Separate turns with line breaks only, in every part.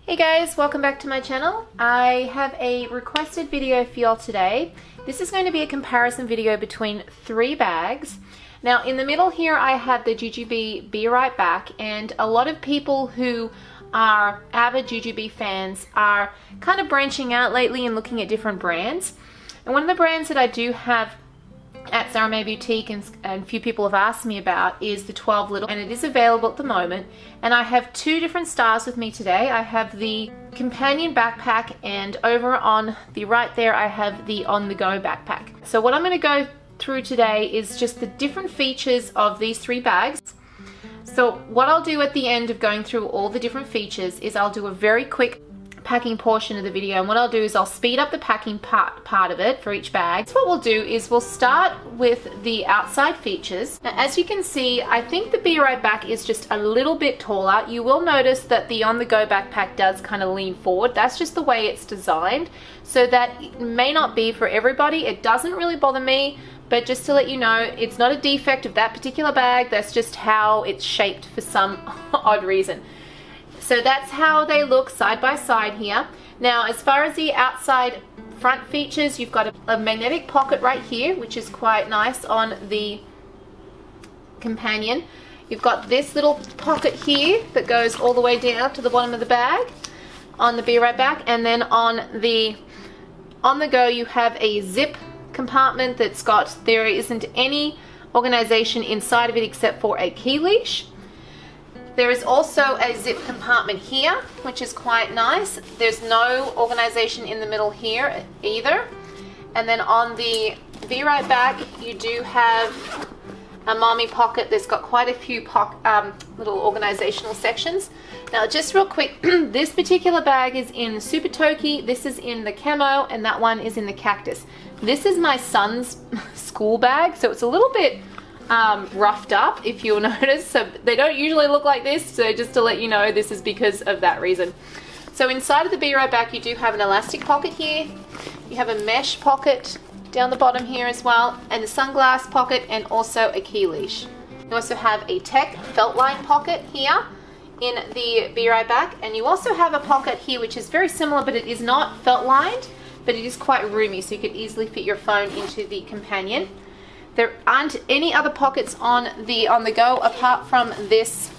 Hey guys, welcome back to my channel. I have a requested video for y'all today. This is going to be a comparison video between 3 bags. Now in the middle here I have the JuJuBe Be Right Back, and a lot of people who are avid JuJuBe fans are kind of branching out lately and looking at different brands. And one of the brands that I do have at Sarah May Boutique and a few people have asked me about is the 12little, and it is available at the moment. And I have 2 different styles with me today. I have the companion backpack, and over on the right there I have the on-the-go backpack. So what I'm going to go through today is just the different features of these 3 bags. So what I'll do at the end of going through all the different features is I'll do a very quick packing portion of the video, and what I'll do is I'll speed up the packing part of it for each bag. So what we'll do is we'll start with the outside features. Now as you can see, I think the Be Right Back is just a little bit taller. You will notice that the on-the-go backpack does kind of lean forward. That's just the way it's designed, so that it may not be for everybody. It doesn't really bother me, but just to let you know, it's not a defect of that particular bag. That's just how it's shaped for some odd reason. So that's how they look side by side here. Now as far as the outside front features, you've got a magnetic pocket right here, which is quite nice on the companion. You've got this little pocket here that goes all the way down to the bottom of the bag on the Be Right Back, and then on the on-the-go you have a zip compartment that's got, there isn't any organization inside of it except for a key leash. There is also a zip compartment here, which is quite nice. There's no organization in the middle here either. And then on the Be Right Back, you do have a mommy pocket that's got quite a few little organizational sections. Now just real quick, this particular bag is in Super Toki, this is in the camo, and that one is in the cactus. This is my son's school bag, so it's a little bit roughed up, if you'll notice. So they don't usually look like this, so just to let you know, this is because of that reason. So inside of the Be Right Back you do have an elastic pocket here, you have a mesh pocket down the bottom here as well, and a sunglass pocket, and also a key leash. You also have a tech felt line pocket here in the Be Right Back, and you also have a pocket here which is very similar, but it is not felt lined, but it is quite roomy, so you could easily fit your phone into the companion. There aren't any other pockets on the on-the-go apart from this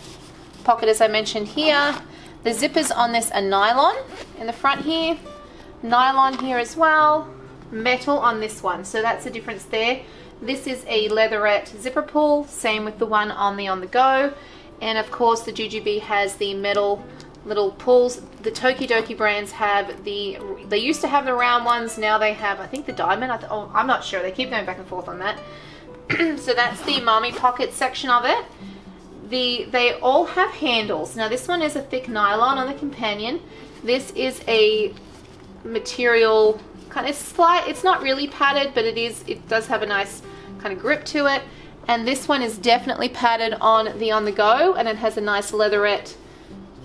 pocket as I mentioned here. The zippers on this are nylon in the front here, nylon here as well, metal on this one, so that's the difference there. This is a leatherette zipper pull, same with the one on the on-the-go, and of course the JuJuBe has the metal little pulls. The Tokidoki brands have they used to have the round ones, now they have I think the diamond. I'm not sure, they keep going back and forth on that. So that's the mommy pocket section of it. They all have handles. Now this one is a thick nylon on the companion. This is a material kind of slight, it's not really padded, but it does have a nice kind of grip to it. And this one is definitely padded on the on-the-go, and it has a nice leatherette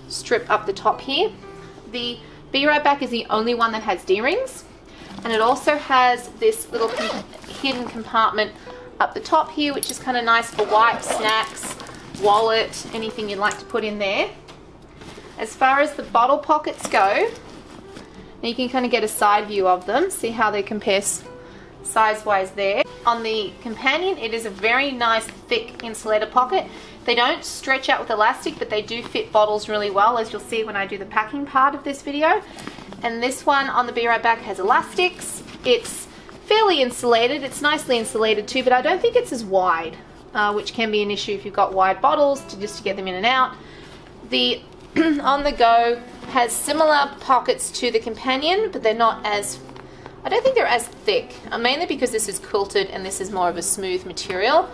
strip up the top here. The Be Right Back is the only one that has D-rings, and it also has this little hidden compartment up the top here, which is kind of nice for wipes, snacks, wallet, anything you'd like to put in there. As far as the bottle pockets go, now you can kind of get a side view of them, see how they compare size-wise there. On the companion, it is a very nice thick insulator pocket. They don't stretch out with elastic, but they do fit bottles really well, as you'll see when I do the packing part of this video. And this one on the Be Right Back has elastics. It's fairly insulated, it's nicely insulated too, but I don't think it's as wide, which can be an issue if you've got wide bottles just to get them in and out. The on-the-go has similar pockets to the companion, but they're not as, I don't think they're as thick, mainly because this is quilted and this is more of a smooth material,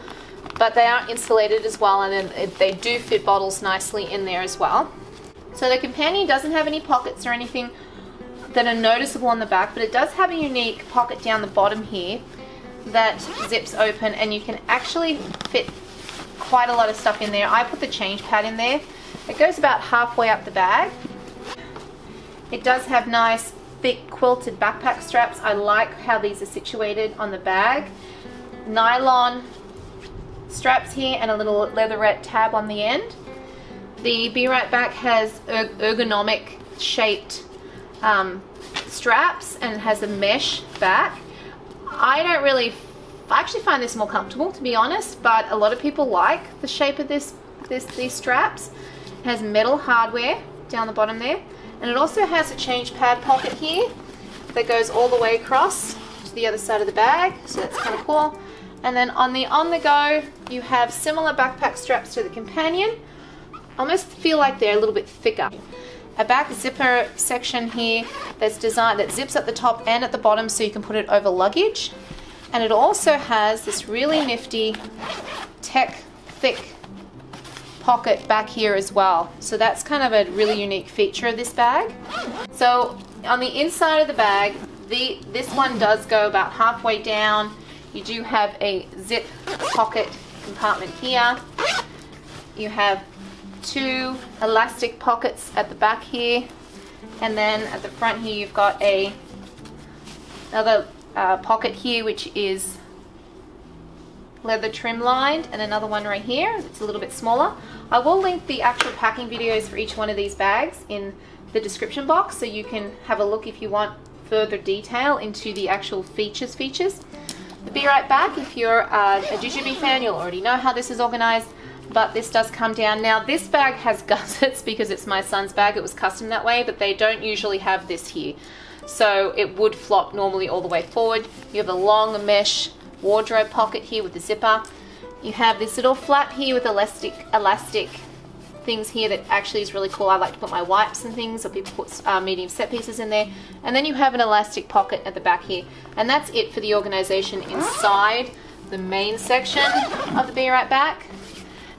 but they are insulated as well, and then they do fit bottles nicely in there as well. So the companion doesn't have any pockets or anything that are noticeable on the back, but it does have a unique pocket down the bottom here that zips open, and you can actually fit quite a lot of stuff in there. I put the change pad in there. It goes about halfway up the bag. It does have nice thick quilted backpack straps. I like how these are situated on the bag. Nylon straps here and a little leatherette tab on the end. The Be Right Back has ergonomic shaped straps and has a mesh back. I actually find this more comfortable, to be honest, but a lot of people like the shape of these straps. It has metal hardware down the bottom there, and it also has a change pad pocket here that goes all the way across to the other side of the bag, so that's kind of cool. And then on the On-the-Go, you have similar backpack straps to the Companion. Almost feel like they're a little bit thicker. A back zipper section here that's designed, that zips at the top and at the bottom so you can put it over luggage. And it also has this really nifty tech thick pocket back here as well. So that's kind of a really unique feature of this bag. So on the inside of the bag, this one does go about halfway down. You do have a zip pocket compartment here. You have 2 elastic pockets at the back here, and then at the front here you've got another pocket here which is leather trim lined, and another one right here. It's a little bit smaller. I will link the actual packing videos for each one of these bags in the description box, so you can have a look if you want further detail into the actual features. The Be Right Back, if you're a JuJuBe fan, you'll already know how this is organized, but this does come down. Now this bag has gussets because it's my son's bag. It was custom that way, but they don't usually have this here. So it would flop normally all the way forward. You have a long mesh wardrobe pocket here with the zipper. You have this little flap here with elastic things here that actually is really cool. I like to put my wipes and things, or people put medium set pieces in there. And then you have an elastic pocket at the back here. And that's it for the organization inside the main section of the Be Right Back.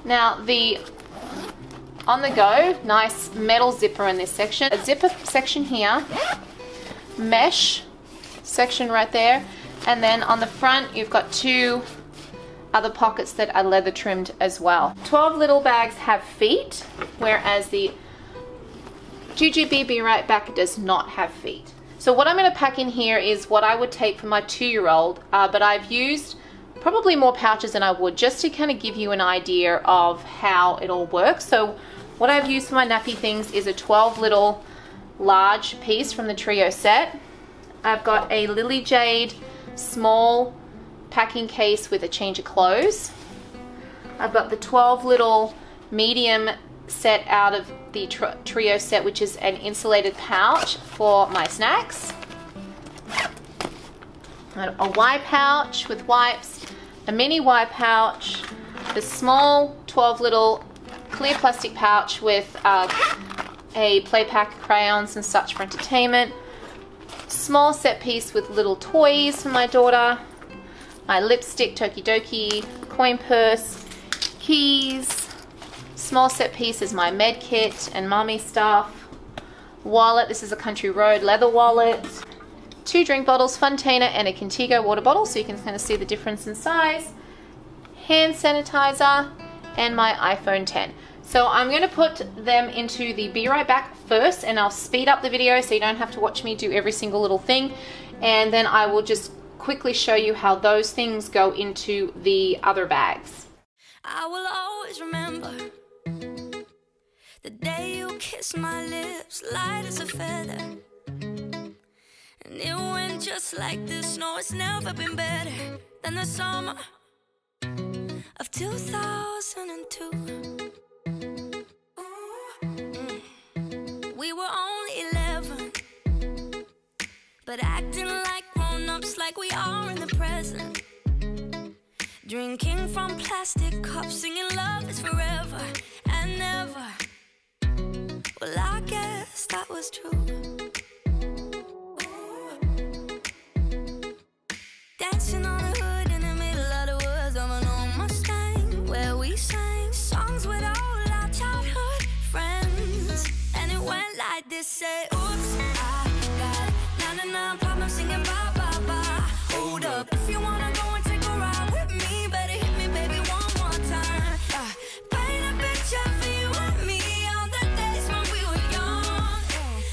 Now the On-the-Go, nice metal zipper in this section. A zipper section here, mesh section right there, and then on the front you've got 2 other pockets that are leather trimmed as well. 12little bags have feet, whereas the JuJuBe Be Right Back does not have feet. So what I'm going to pack in here is what I would take for my 2-year-old, but I've used probably more pouches than I would, just to kind of give you an idea of how it all works. So what I've used for my nappy things is a 12little large piece from the trio set. I've got a Lily Jade small packing case with a change of clothes. I've got the 12little medium set out of the trio set, which is an insulated pouch for my snacks. A wipe pouch with wipes, a mini wipe pouch, the small 12little clear plastic pouch with a play pack of crayons and such for entertainment, small set piece with little toys for my daughter, my lipstick, Tokidoki, coin purse, keys, small set piece is my med kit and mommy stuff, wallet, this is a Country Road leather wallet, 2 drink bottles, Fontainer and a Contigo water bottle, so you can kind of see the difference in size, hand sanitizer, and my iPhone 10. So I'm going to put them into the Be Right Back first, and I'll speed up the video so you don't have to watch me do every single little thing, and then I will just quickly show you how those things go into the other bags.
I will always remember the day you kissed my lips, light as a feather. And it went just like this. No, it's never been better than the summer of 2002. We were only 11, but acting like grown-ups, like we are in the present. Drinking from plastic cups, singing love is forever and never. Well, I guess that was true. Dancing on the hood in the middle of the woods of an old Mustang, where we sang songs with all our childhood friends. And it went like this, say, oops, I got 99 problems singing bye, bye, bye. Hold up, if you wanna go and take a ride with me, better hit me, baby, one more time. Paint a picture for you and me on the days when we were young,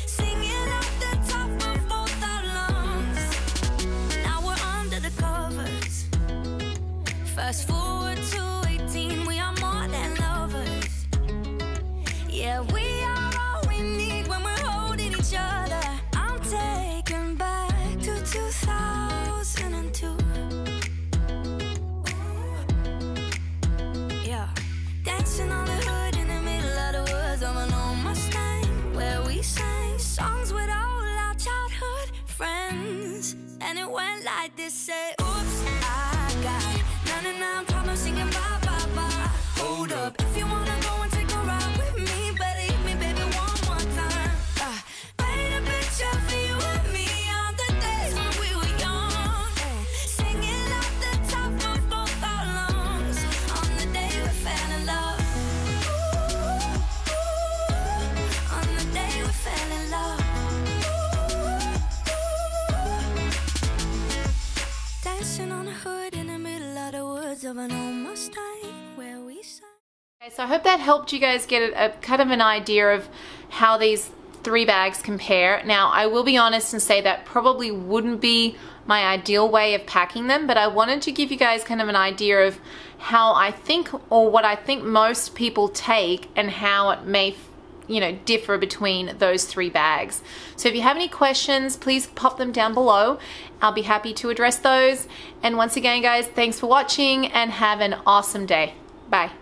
singing off the top of both our lungs. Now we're under the covers. Fast forward to 18, we are more than lovers. Yeah, we are all we need when we're holding went like this, say, oops, I got 99 problems singing bye, bye, bye. Hold up, if you wanna go and take a ride with me, better hit me, baby, one more time. Paint a picture for you and me on the days when we were young, singing off the top of both our lungs on the day we fell in love. On the day we fell in love. Dancing on a hood in the middle of the woods of an old Mustang where we sang.
Okay, so I hope that helped you guys get a kind of an idea of how these three bags compare. Now, I will be honest and say that probably wouldn't be my ideal way of packing them, but I wanted to give you guys kind of an idea of how I think, or what I think most people take, and how it may, you know, differ between those three bags. So if you have any questions, please pop them down below. I'll be happy to address those. And once again, guys, thanks for watching and have an awesome day. Bye.